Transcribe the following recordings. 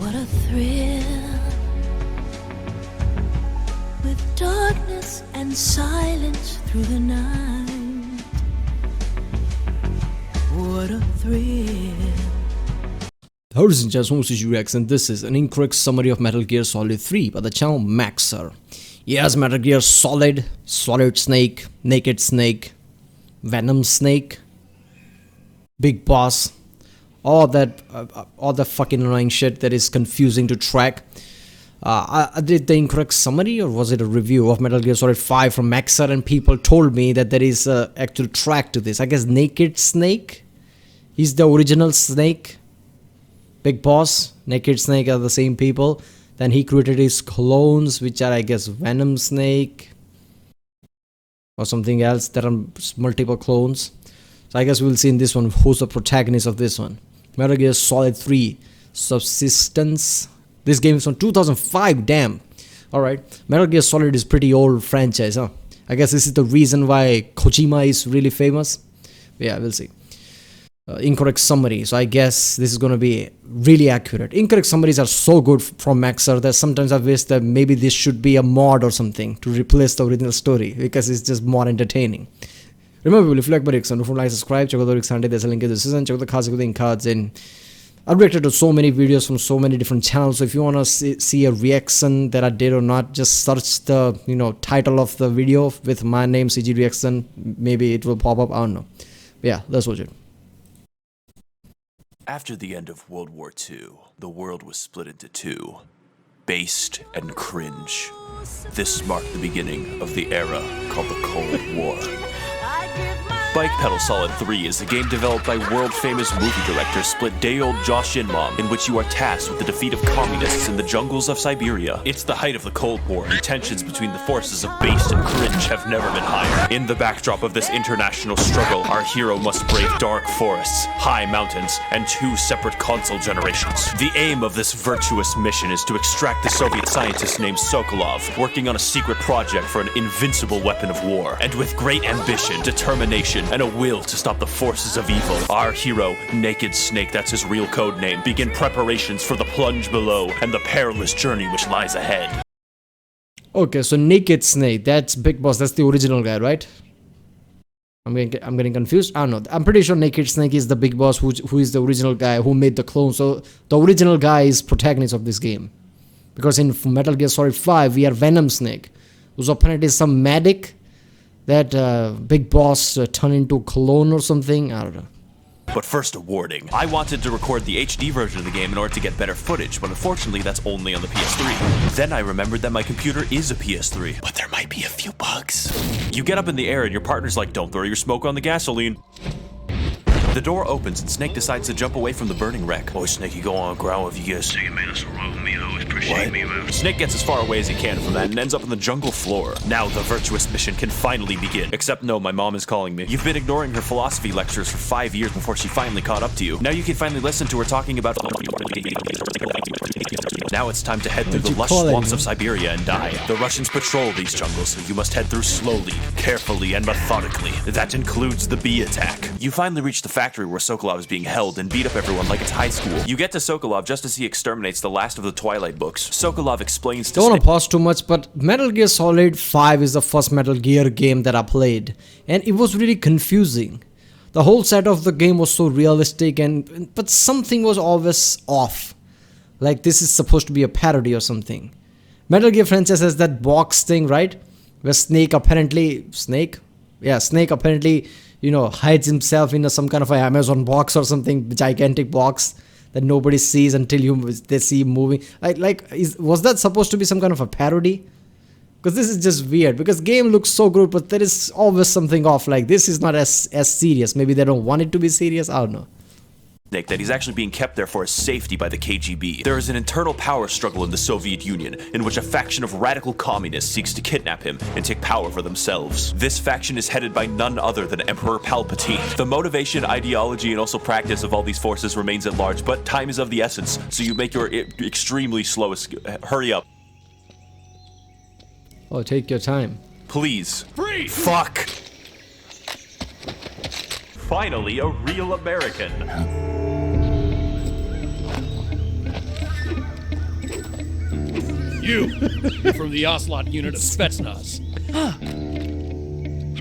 What a thrill, with darkness and silence through the night. What a thrill. Ladies and gentlemen, this is Rex, and this is an incorrect summary of Metal Gear Solid 3 by the channel max0r. Yes, Metal Gear Solid, Solid Snake, Naked Snake, Venom Snake, Big Boss, all the fucking annoying shit that is confusing to track. I did the incorrect summary, or was it a review of Metal Gear Solid 5 from max0r, and people told me that there is an actual track to this. I guess Naked Snake is the original Snake. Big Boss, Naked Snake are the same people. Then he created his clones, which are, I guess, Venom Snake or something else. There are multiple clones. So I guess we'll see in this one who's the protagonist of this one. Metal Gear Solid 3 Subsistence. This game is from 2005, damn. Alright, Metal Gear Solid is pretty old franchise, huh? I guess this is the reason why Kojima is really famous. But yeah, we'll see. Incorrect summary, so I guess this is going to be really accurate. Incorrect summaries are so good from max0r that sometimes I wish that maybe this should be a mod or something to replace the original story, because it's just more entertaining. Remember, if you like my reaction, don't like, subscribe, check out the reaction, there's a link in the description, check out the cards and I've reacted to so many videos from so many different channels. So if you want to see a reaction that I did or not, just search the title of the video with my name, CG Reaction. Maybe it will pop up, I don't know. But yeah, let's watch it. After the end of World War II, the world was split into two, based and cringe. This marked the beginning of the era called the Cold War. Bike Pedal Solid 3 is a game developed by world-famous movie director split day-old Josh Inmam, in which you are tasked with the defeat of communists in the jungles of Siberia. It's the height of the Cold War, and tensions between the forces of based and cringe have never been higher. In the backdrop of this international struggle, our hero must brave dark forests, high mountains, and two separate console generations. The aim of this virtuous mission is to extract the Soviet scientist named Sokolov, working on a secret project for an invincible weapon of war. And with great ambition, determination, and a will to stop the forces of evil, our hero, Naked Snake, that's his real code name, begin preparations for the plunge below and the perilous journey which lies ahead. Okay, so Naked Snake, that's Big Boss, that's the original guy, right? I'm getting confused. I don't know. I'm pretty sure Naked Snake is the Big Boss who is the original guy who made the clone. So the original guy is protagonist of this game. Because in Metal Gear Solid 5, we are Venom Snake, whose opponent is some medic that Big Boss turned into a clone or something. I don't know. But first, a warning. I wanted to record the HD version of the game in order to get better footage, but unfortunately that's only on the PS3. Then I remembered that my computer is a PS3, but there might be a few bugs. You get up in the air and your partner's like, don't throw your smoke on the gasoline. The door opens and Snake decides to jump away from the burning wreck. Oh, Snake, you go on ground if you get... See you, man. That's all right with me. I always appreciate me, man. Snake gets as far away as he can from that and ends up on the jungle floor. Now the virtuous mission can finally begin. Except no, my mom is calling me. You've been ignoring her philosophy lectures for 5 years before she finally caught up to you. Now you can finally listen to her talking about... Now it's time to head through the lush swamps of Siberia and die. The Russians patrol these jungles, so you must head through slowly, carefully, and methodically. That includes the bee attack. You finally reach the factory where Sokolov is being held and beat up everyone like it's high school. You get to Sokolov just as he exterminates the last of the Twilight books. Sokolov explains to Don't want to pause too much, but Metal Gear Solid 5 is the first Metal Gear game that I played, and it was really confusing. The whole set of the game was so realistic, but something was always off. Like this is supposed to be a parody or something. Metal Gear franchise has that box thing, right? Where Snake apparently hides himself in some kind of an Amazon box or something, gigantic box that nobody sees until they see him moving. Was that supposed to be some kind of a parody? Because this is just weird. Because game looks so good, but there is always something off. Like this is not as serious. Maybe they don't want it to be serious. I don't know. That he's actually being kept there for his safety by the KGB. There is an internal power struggle in the Soviet Union, in which a faction of radical communists seeks to kidnap him and take power for themselves. This faction is headed by none other than Emperor Palpatine. The motivation, ideology, and also practice of all these forces remains at large, but time is of the essence, so you make your extremely slowest... Hurry up. Oh, take your time. Please. Freeze! Fuck! Finally, a real American. You're from the Ocelot unit of Spetsnaz.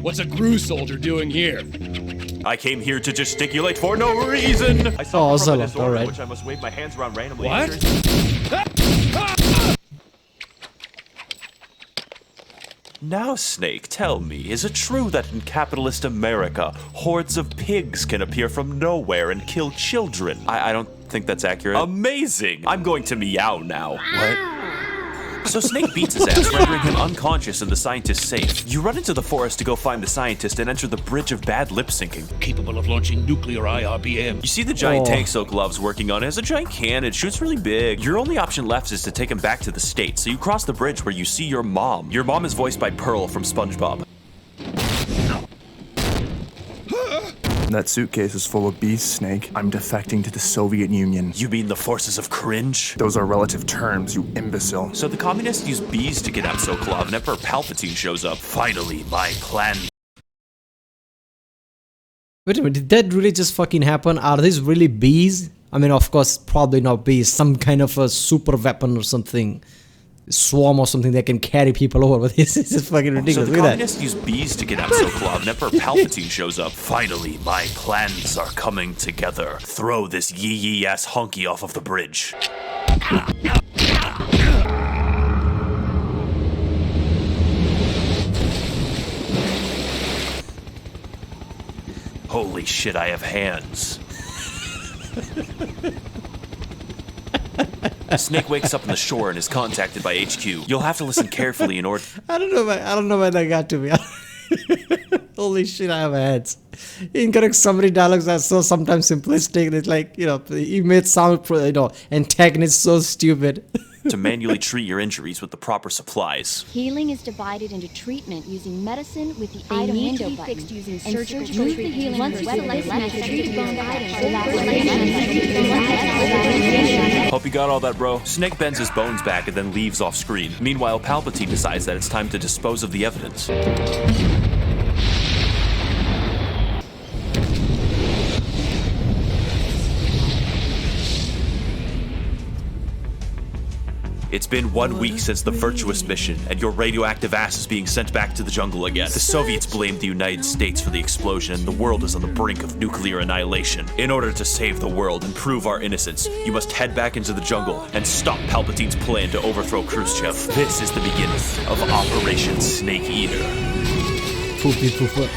What's a Gru soldier doing here? I came here to gesticulate for no reason. I saw Oh, from a Ocelot, disorder alright. which I must wave my hands around randomly. What? Now, Snake, tell me, is it true that in capitalist America, hordes of pigs can appear from nowhere and kill children? I don't think that's accurate. Amazing! I'm going to meow now. What? So Snake beats his ass, rendering him unconscious and the scientist safe. You run into the forest to go find the scientist and enter the bridge of bad lip syncing. Capable of launching nuclear IRBM. You see the giant Oh. tank Soak loves working on. It has a giant cannon, it shoots really big. Your only option left is to take him back to the States, so you cross the bridge where you see your mom. Your mom is voiced by Pearl from SpongeBob. That suitcase is full of bees, Snake. I'm defecting to the Soviet Union. You mean the forces of cringe? Those are relative terms, you imbecile. So the communists use bees to kidnap Sokolov, and Emperor Palpatine shows up. Finally, my plan. Wait a minute, did that really just fucking happen? Are these really bees? I mean, of course, probably not bees. Some kind of a super weapon or something. Swarm or something that can carry people over. But this is just fucking So ridiculous. the Look at that. communists use bees to kidnap Sokolov, and Emperor Palpatine shows up. Finally, my plans are coming together. Throw this yee-yee ass honky off of the bridge. Holy shit, I have hands. Snake wakes up on the shore and is contacted by HQ. You'll have to listen carefully in order. I don't know where that got to me. Holy shit, I have hands. Incorrect summary dialogues are so sometimes simplistic. It's like, you made sound, antagonist so stupid. to manually treat your injuries with the proper supplies. Healing is divided into treatment using medicine with the item window button. Fixed using surgical treatment. The healing once you select treated bone items. Hope you got all that, bro. Snake bends his bones back and then leaves off screen. Meanwhile, Palpatine decides that it's time to dispose of the evidence. It's been 1 week since the Virtuous mission, and your radioactive ass is being sent back to the jungle again. The Soviets blamed the United States for the explosion, and the world is on the brink of nuclear annihilation. In order to save the world and prove our innocence, you must head back into the jungle and stop Palpatine's plan to overthrow Khrushchev. This is the beginning of Operation Snake Eater. Poopy pooper.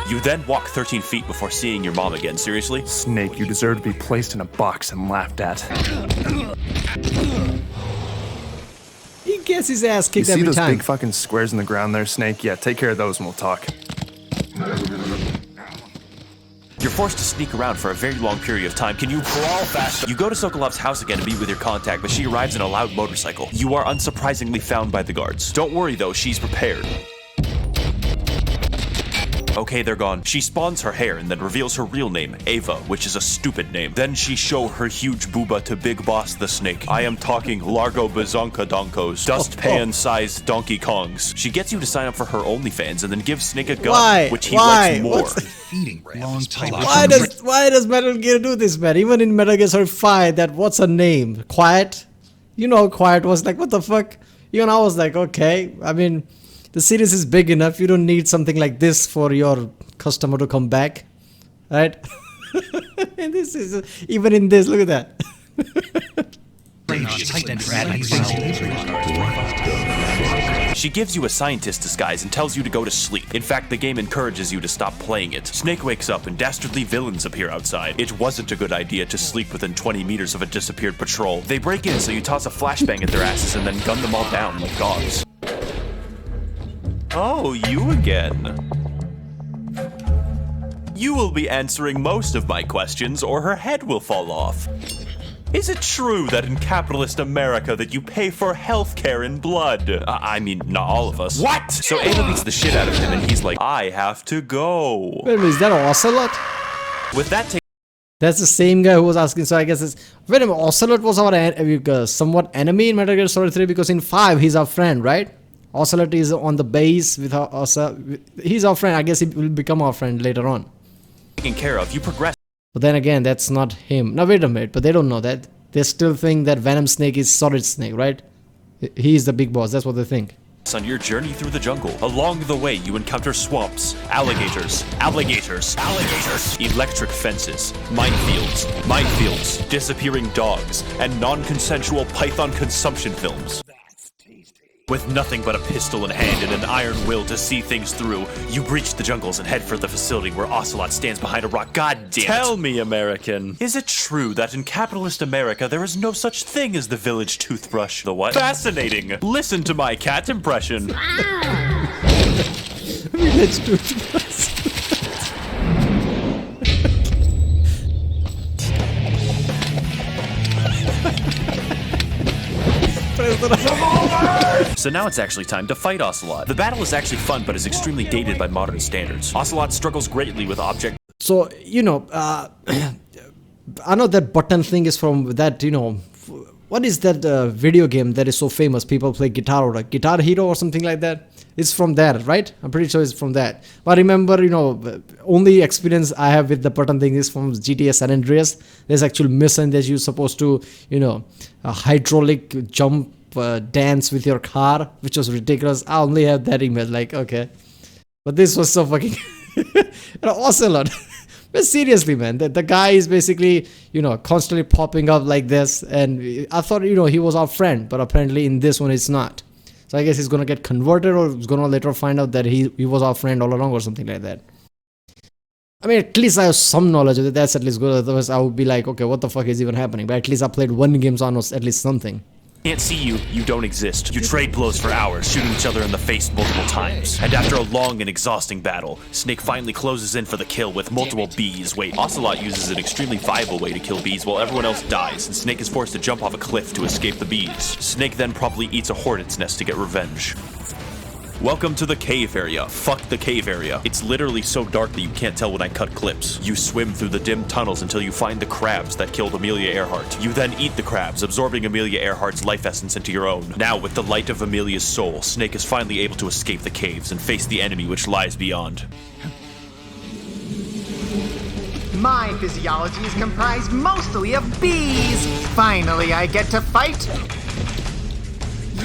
You then walk 13 feet before seeing your mom again. Seriously? Snake, you deserve to be placed in a box and laughed at. He gets his ass You kicked see every those time. big fucking squares in the ground there, Snake? Yeah, take care of those and we'll talk. You're forced to sneak around for a very long period of time. Can you crawl faster? You go to Sokolov's house again to meet with your contact, but she arrives in a loud motorcycle. You are unsurprisingly found by the guards. Don't worry though, she's prepared. Okay, they're gone. She spawns her hair and then reveals her real name, Ava, which is a stupid name. Then she show her huge booba to Big Boss the Snake. I am talking Largo Bazonka Donkos, dustpan-sized Donkey Kongs. She gets you to sign up for her OnlyFans and then gives Snake a gun, Why? which he Why? likes more. Why does Metal Gear do this, man? Even in Metal Gear Solid 5, that what's her name? Quiet? You know, Quiet was like, what the fuck? Even I was like, okay. I mean, the series is big enough. You don't need something like this for your customer to come back, right? And this is even in this. Look at that. She gives you a scientist disguise and tells you to go to sleep. In fact, the game encourages you to stop playing it. Snake wakes up and dastardly villains appear outside. It wasn't a good idea to sleep within 20 meters of a disappeared patrol. They break in, so you toss a flashbang at their asses and then gun them all down like dogs. Oh, you again. You will be answering most of my questions or her head will fall off. Is it true that in capitalist America that you pay for healthcare in blood? I mean, not all of us. What? So Ava beats the shit out of him and he's like, I have to go. Wait a minute, is that Ocelot? With that That's the same guy who was asking. So I guess it's... Wait a minute, Ocelot was our somewhat enemy in Metal Gear Solid 3 because in 5 he's our friend, right? Ocelot is on the base with us. He's our friend. I guess he will become our friend later on. taken care of, you progress But then again, that's not him. Now wait a minute, but they don't know that. They still think that Venom Snake is Solid Snake, right? He is the big boss, that's what they think. On your journey through the jungle. Along the way, you encounter swamps, alligators, electric fences, minefields, disappearing dogs, and non-consensual python consumption films. With nothing but a pistol in hand and an iron will to see things through, you breach the jungles and head for the facility where Ocelot stands behind a rock. God damn it. Tell me, American, is it true that in capitalist America there is no such thing as the village toothbrush? The what? Fascinating! Listen to my cat impression. Village toothbrush. So now it's actually time to fight Ocelot. The battle is actually fun, but is extremely dated by modern standards. Ocelot struggles greatly with object. So, you know, I know that button thing is from that, you know, what is that video game that is so famous? People play Guitar or Guitar Hero or something like that. It's from there, right? I'm pretty sure it's from that. But remember, you know, only experience I have with the button thing is from GTA San Andreas. There's actual mission that you're supposed to, you know, a hydraulic jump dance with your car, which was ridiculous. I only have that image, like, okay. But this was so fucking Ocelot. But seriously, man, the guy is basically, you know, constantly popping up like this. And I thought, you know, he was our friend. But apparently in this one, it's not. So I guess he's going to get converted, or he's going to later find out that he was our friend all along or something like that. I mean, at least I have some knowledge of it. That's at least good. Otherwise, I would be like, okay, what the fuck is even happening? But at least I played one game, so I know at least something. Can't see you, you don't exist. You trade blows for hours, shooting each other in the face multiple times. And after a long and exhausting battle, Snake finally closes in for the kill with multiple bees. Wait, Ocelot uses an extremely viable way to kill bees while everyone else dies, and Snake is forced to jump off a cliff to escape the bees. Snake then promptly eats a hornet's nest to get revenge. Welcome to the cave area. Fuck the cave area. It's literally so dark that you can't tell when I cut clips. You swim through the dim tunnels until you find the crabs that killed Amelia Earhart. You then eat the crabs, absorbing Amelia Earhart's life essence into your own. Now, with the light of Amelia's soul, Snake is finally able to escape the caves and face the enemy which lies beyond. My physiology is comprised mostly of bees. Finally, I get to fight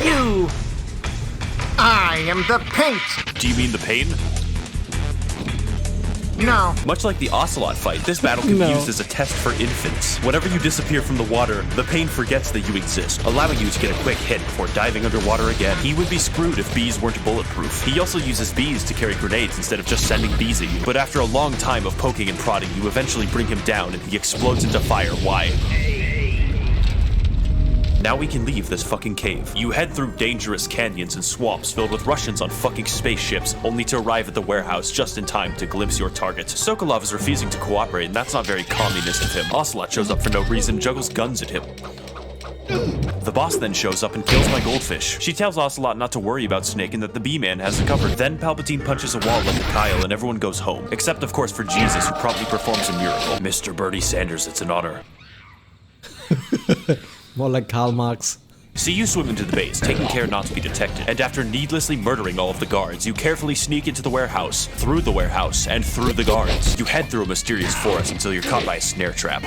you. I am the paint! Do you mean the pain? No. Much like the Ocelot fight, this battle can be used as a test for infants. Whenever you disappear from the water, the pain forgets that you exist, allowing you to get a quick hit before diving underwater again. He would be screwed if bees weren't bulletproof. He also uses bees to carry grenades instead of just sending bees at you. But after a long time of poking and prodding, you eventually bring him down and he explodes into fire. Why? Now we can leave this fucking cave. You head through dangerous canyons and swamps filled with Russians on fucking spaceships, only to arrive at the warehouse just in time to glimpse your target. Sokolov is refusing to cooperate, and that's not very communist of him. Ocelot shows up for no reason, juggles guns at him. The boss then shows up and kills my goldfish. She tells Ocelot not to worry about Snake and that the Bee-Man has it covered. Then Palpatine punches a wall like a Kyle and everyone goes home. Except, of course, for Jesus, who promptly performs a miracle. Mr. Bernie Sanders, it's an honor. More like Karl Marx. So you swim into the base, taking care not to be detected, and after needlessly murdering all of the guards, you carefully sneak into the warehouse, through the warehouse, and through the guards. You head through a mysterious forest until you're caught by a snare trap.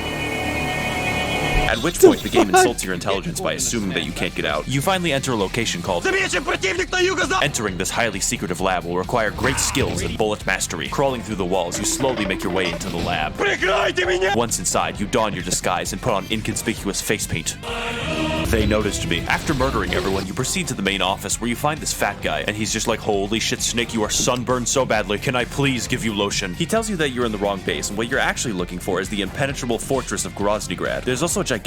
At which point the game insults your intelligence by assuming that you can't get out. You finally enter a location called Entering this highly secretive lab will require great skills and bullet mastery. Crawling through the walls, you slowly make your way into the lab. Once inside, you don your disguise and put on inconspicuous face paint. They noticed me. After murdering everyone, you proceed to the main office where you find this fat guy, and he's just like, holy shit, Snake, you are sunburned so badly. Can I please give you lotion? He tells you that you're in the wrong base, and what you're actually looking for is the impenetrable fortress of Groznygrad. There's also a gigantic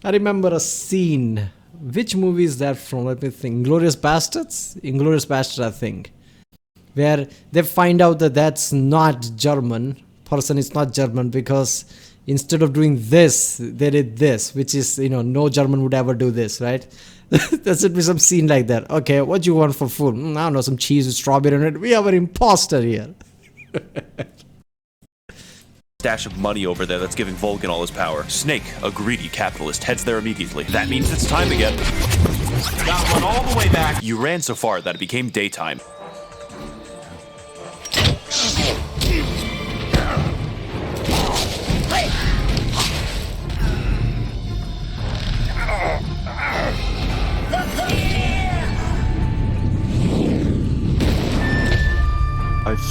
I remember a scene. Which movie is that from? Let me think. Inglourious Bastards? Inglourious Bastards, I think. Where they find out that that's not German. Person is not German because instead of doing this, they did this, which is, you know, no German would ever do this, right? There should be some scene like that. Okay, what do you want for food? I don't know, some cheese with strawberry in it. We have an imposter here. Stash of money over there that's giving Volgan all his power. Snake, a greedy capitalist, heads there immediately. That means it's time again. Got one all the way back. You ran so far that it became daytime.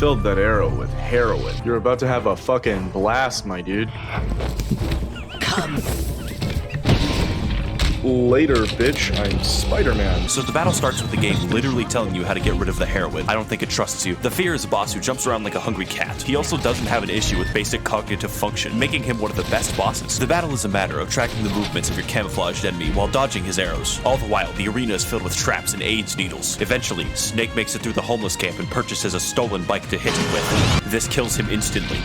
filled that arrow with heroin. You're about to have a fucking blast, my dude. Later, bitch. I'm Spider-Man. So the battle starts with the game literally telling you how to get rid of the heroin. I don't think it trusts you. The Fear is a boss who jumps around like a hungry cat. He also doesn't have an issue with basic cognitive function, making him one of the best bosses. The battle is a matter of tracking the movements of your camouflaged enemy while dodging his arrows. All the while, the arena is filled with traps and AIDS needles. Eventually, Snake makes it through the homeless camp and purchases a stolen bike to hit him with. This kills him instantly.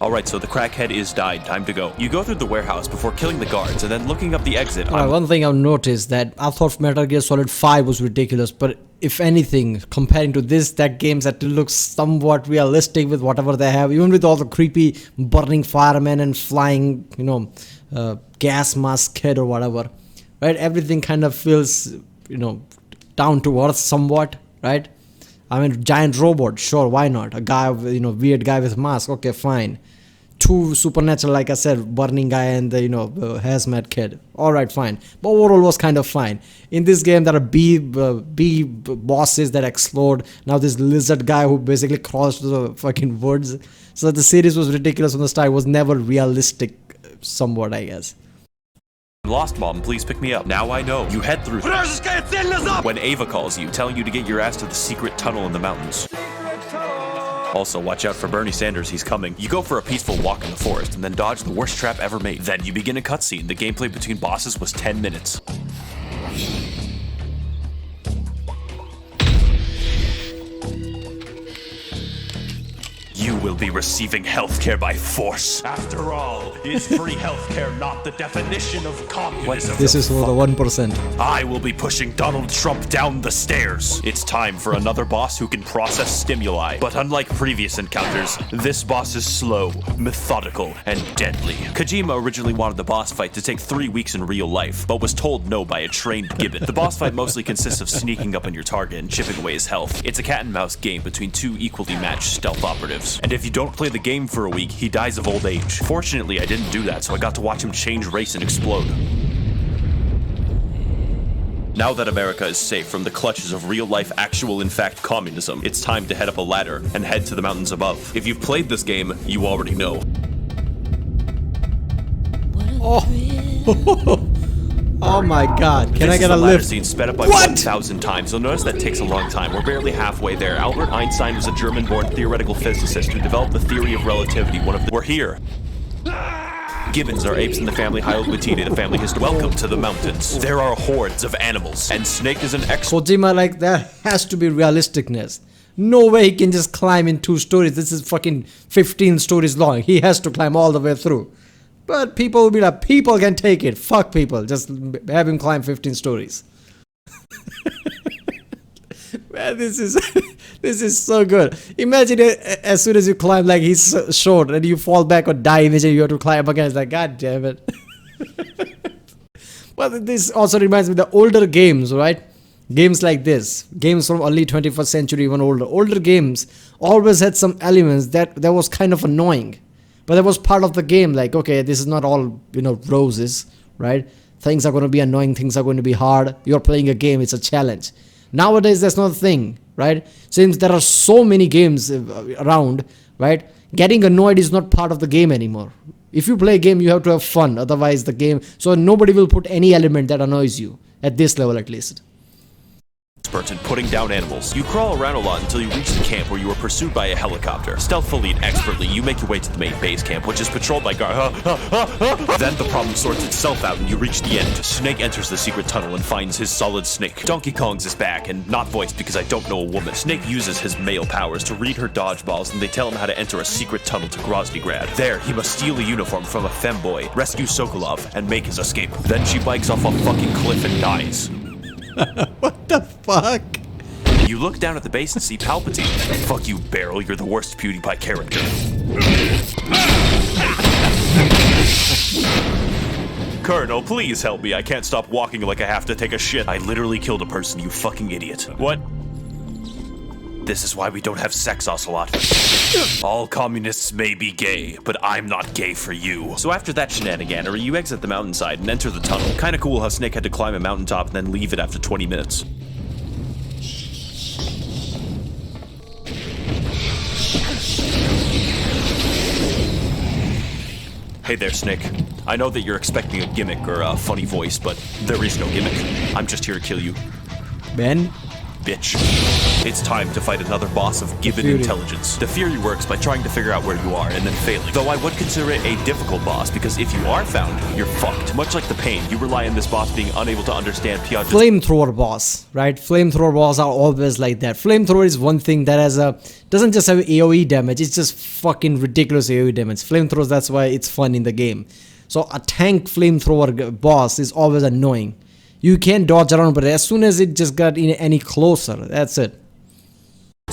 Alright, so the crackhead is died. Time to go. You go through the warehouse before killing the guards and then looking up the exit. One thing I've noticed that I thought Metal Gear Solid 5 was ridiculous, but if anything, comparing to this, that game's actually looks somewhat realistic with whatever they have, even with all the creepy burning firemen and flying, you know, gas mask kid or whatever, right? Everything kind of feels, you know, down to earth somewhat, right? I mean, giant robot, sure, why not? A guy, you know, weird guy with mask, okay, fine. Two supernatural, like I said, burning guy and the, you know, hazmat kid. Alright, fine. But overall was kind of fine. In this game, there are bee bosses that explode. Now this lizard guy who basically crawls to the fucking woods. So the series was ridiculous from the start. It was never realistic, somewhat, I guess. Lost Mom, please pick me up. Now I know. You head through when Ava calls you, telling you to get your ass to the secret tunnel in the mountains. Also, watch out for Bernie Sanders, he's coming. You go for a peaceful walk in the forest and then dodge the worst trap ever made. Then you begin a cutscene. The gameplay between bosses was 10 minutes. You will be receiving healthcare by force. After all, is free healthcare not the definition of communism? This is for the 1%. I will be pushing Donald Trump down the stairs. It's time for another boss who can process stimuli. But unlike previous encounters, this boss is slow, methodical, and deadly. Kojima originally wanted the boss fight to take 3 weeks in real life, but was told no by a trained gibbon. The boss fight mostly consists of sneaking up on your target and chipping away his health. It's a cat and mouse game between two equally matched stealth operatives. And if you don't play the game for a week, he dies of old age. Fortunately, I didn't do that, so I got to watch him change race and explode. Now that America is safe from the clutches of real-life, actual-in-fact communism, it's time to head up a ladder and head to the mountains above. If you've played this game, you already know. Oh my god, can I get a ladder lift? Scene sped up by 1,000 times. You'll notice that takes a long time. We're barely halfway there. Albert Einstein was a German-born theoretical physicist who developed the theory of relativity. We're here. Gibbons are apes in the family Hylobatida, the family history. Welcome to the mountains. There are hordes of animals, and Snake is an expert. Kojima, like, there has to be realisticness. No way he can just climb in 2 stories. This is fucking 15 stories long. He has to climb all the way through. But people will be like, people can take it. Fuck people. Just have him climb 15 stories. Man, this is so good. Imagine it, as soon as you climb, like he's short and you fall back or die immediately, you have to climb again. It's like, god damn it. But this also reminds me of the older games, right? Games like this, games from early 21st century, even older. Older games always had some elements that was kind of annoying. But that was part of the game, like, okay, this is not all, you know, roses, right? Things are going to be annoying, things are going to be hard. You're playing a game, it's a challenge. Nowadays, that's not a thing, right? Since there are so many games around, right? Getting annoyed is not part of the game anymore. If you play a game, you have to have fun, otherwise the game... So nobody will put any element that annoys you, at this level at least. Expert in putting down animals. You crawl around a lot until you reach the camp where you are pursued by a helicopter. Stealthily and expertly, you make your way to the main base camp, which is patrolled by guards. Then the problem sorts itself out and you reach the end. Snake enters the secret tunnel and finds his solid snake. Donkey Kong's is back, and not voiced because I don't know a woman. Snake uses his male powers to read her dodgeballs, and they tell him how to enter a secret tunnel to Groznygrad. There, he must steal a uniform from a femboy, rescue Sokolov, and make his escape. Then she bikes off a fucking cliff and dies. What the fuck? You look down at the base and see Palpatine. Fuck you, Barrel, you're the worst PewDiePie character. Colonel, please help me. I can't stop walking like I have to take a shit. I literally killed a person, you fucking idiot. What? This is why we don't have sex, Ocelot. All communists may be gay, but I'm not gay for you. So after that shenaniganery, you exit the mountainside and enter the tunnel. Kinda cool how Snake had to climb a mountaintop and then leave it after 20 minutes. Hey there, Snake. I know that you're expecting a gimmick or a funny voice, but there is no gimmick. I'm just here to kill you. Ben? Bitch. It's time to fight another boss of given intelligence. The Fury works by trying to figure out where you are and then failing. Though I would consider it a difficult boss, because if you are found, you're fucked. Much like the Pain, you rely on this boss being unable to understand Piaget's Flamethrower boss, right? Flamethrower boss are always like that. Flamethrower is one thing that doesn't just have AoE damage, it's just fucking ridiculous AoE damage. Flamethrowers, that's why it's fun in the game. So a tank flamethrower boss is always annoying. You can dodge around, but as soon as it just got any closer, that's it.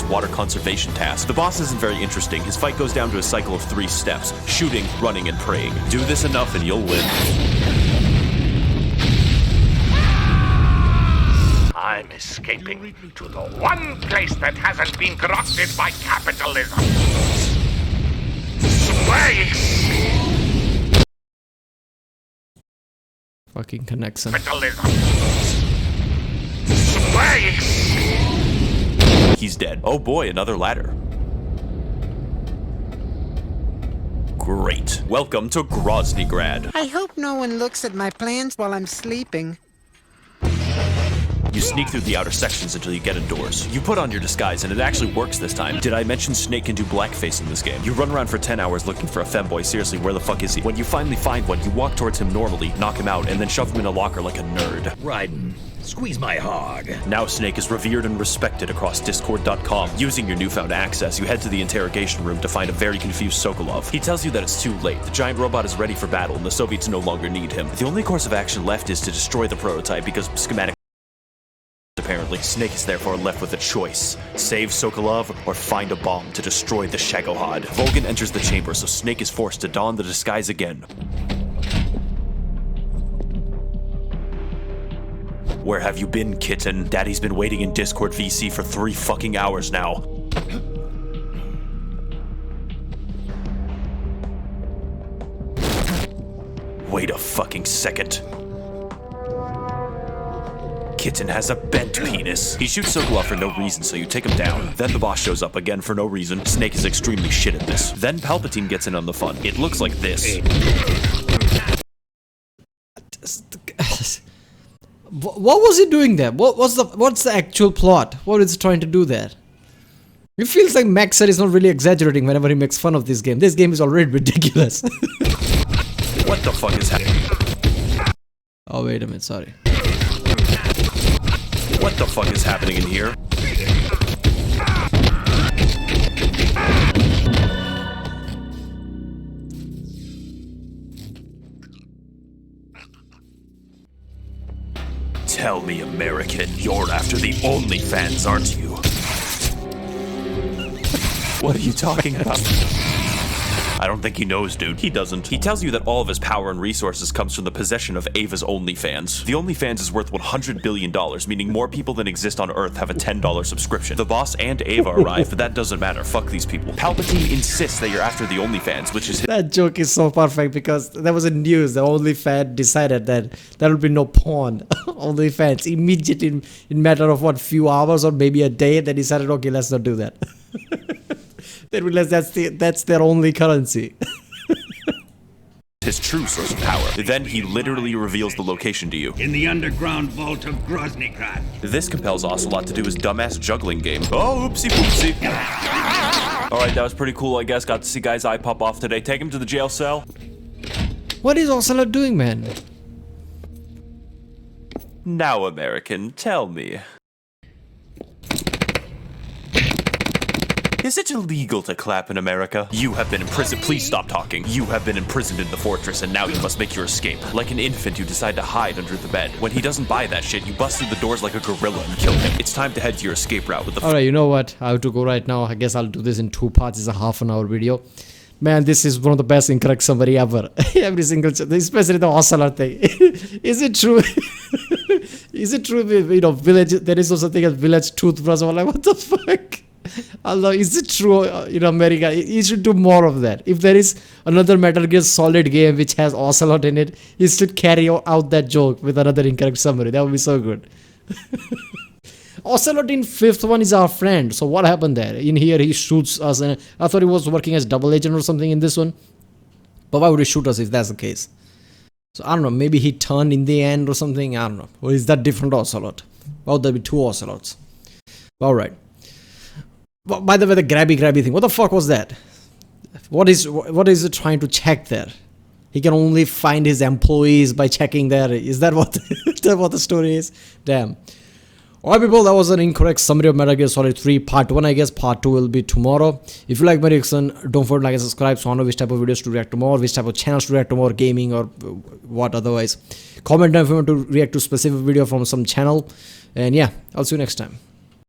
water conservation task. The boss isn't very interesting. His fight goes down to a cycle of 3 steps: shooting, running, and praying. Do this enough and you'll win. I'm escaping to the one place that hasn't been corrupted by capitalism. Space! Fucking connection. Capitalism. Space! He's dead. Oh boy, another ladder. Great. Welcome to Groznygrad. I hope no one looks at my plans while I'm sleeping. You sneak through the outer sections until you get indoors. You put on your disguise, and it actually works this time. Did I mention Snake can do blackface in this game? You run around for 10 hours looking for a femboy. Seriously, where the fuck is he? When you finally find one, you walk towards him normally, knock him out, and then shove him in a locker like a nerd. Raiden, squeeze my hog. Now Snake is revered and respected across Discord.com. Using your newfound access, you head to the interrogation room to find a very confused Sokolov. He tells you that it's too late. The giant robot is ready for battle, and the Soviets no longer need him. The only course of action left is to destroy the prototype, because schematic. Apparently, Snake is therefore left with a choice: save Sokolov or find a bomb to destroy the Shagohod. Volgin enters the chamber, so Snake is forced to don the disguise again. Where have you been, kitten? Daddy's been waiting in Discord VC for 3 fucking hours now. Wait a fucking second. Kitten has a bent penis. He shoots Sokolov for no reason, so you take him down. Then the boss shows up again for no reason. Snake is extremely shit at this. Then Palpatine gets in on the fun. It looks like this. What was he doing there? What's the actual plot? What is he trying to do there? It feels like max0r is not really exaggerating whenever he makes fun of this game. This game is already ridiculous. What the fuck is happening? Oh, wait a minute, sorry. What the fuck is happening in here? Tell me, American, you're after the OnlyFans, aren't you? What are you talking about? I don't think he knows, dude. He doesn't. He tells you that all of his power and resources comes from the possession of Ava's OnlyFans. The OnlyFans is worth $100 billion, meaning more people than exist on Earth have a $10 subscription. The boss and Ava arrive, but that doesn't matter. Fuck these people. Palpatine insists that you're after the OnlyFans, which is... That joke is so perfect because there was a news. The OnlyFans decided that there will be no porn. OnlyFans immediately in matter of what, few hours or maybe a day, they decided, okay, let's not do that. They realized that's their only currency. His true source of power. Then he literally reveals the location to you. In the underground vault of Groznygrad. This compels Ocelot to do his dumbass juggling game. Oh, oopsie poopsie. Alright, that was pretty cool, I guess. Got to see Guy's eye pop off today. Take him to the jail cell. What is Ocelot doing, man? Now, American, tell me. Is it illegal to clap in America? You have been imprisoned. Please stop talking. You have been imprisoned in the fortress, and now you must make your escape. Like an infant, you decide to hide under the bed. When he doesn't buy that shit, you bust through the doors like a gorilla and kill him. It's time to head to your escape route with the... Alright, you know what? I have to go right now. I guess I'll do this in 2 parts. It's a half-an-hour video. Man, this is one of the best incorrect summary ever. Every single... Especially the Ocelot thing. Is it true? Is it true, you know, village... There is also a thing as village toothbrush. I'm like, what the fuck? Allah, is it true in America? He should do more of that. If there is another Metal Gear Solid game which has Ocelot in it, he should carry out that joke with another incorrect summary. That would be so good. Ocelot in 5th one is our friend. So what happened there? In here he shoots us, and I thought he was working as double agent or something in this one. But why would he shoot us if that's the case? So I don't know, maybe he turned in the end or something, I don't know. Or is that different Ocelot? Well, there'll be 2 Ocelots. Alright. By the way, the grabby thing, what the fuck was that? What is it trying to check there? He can only find his employees by checking there. Is that what what the story is? Damn. Alright people, that was an incorrect summary of Metal Gear Solid 3 Part 1, I guess. Part 2 will be tomorrow. If you like my reaction, don't forget to like and subscribe so I know which type of videos to react to more, which type of channels to react to more, gaming or what otherwise. Comment down if you want to react to specific video from some channel. And yeah, I'll see you next time.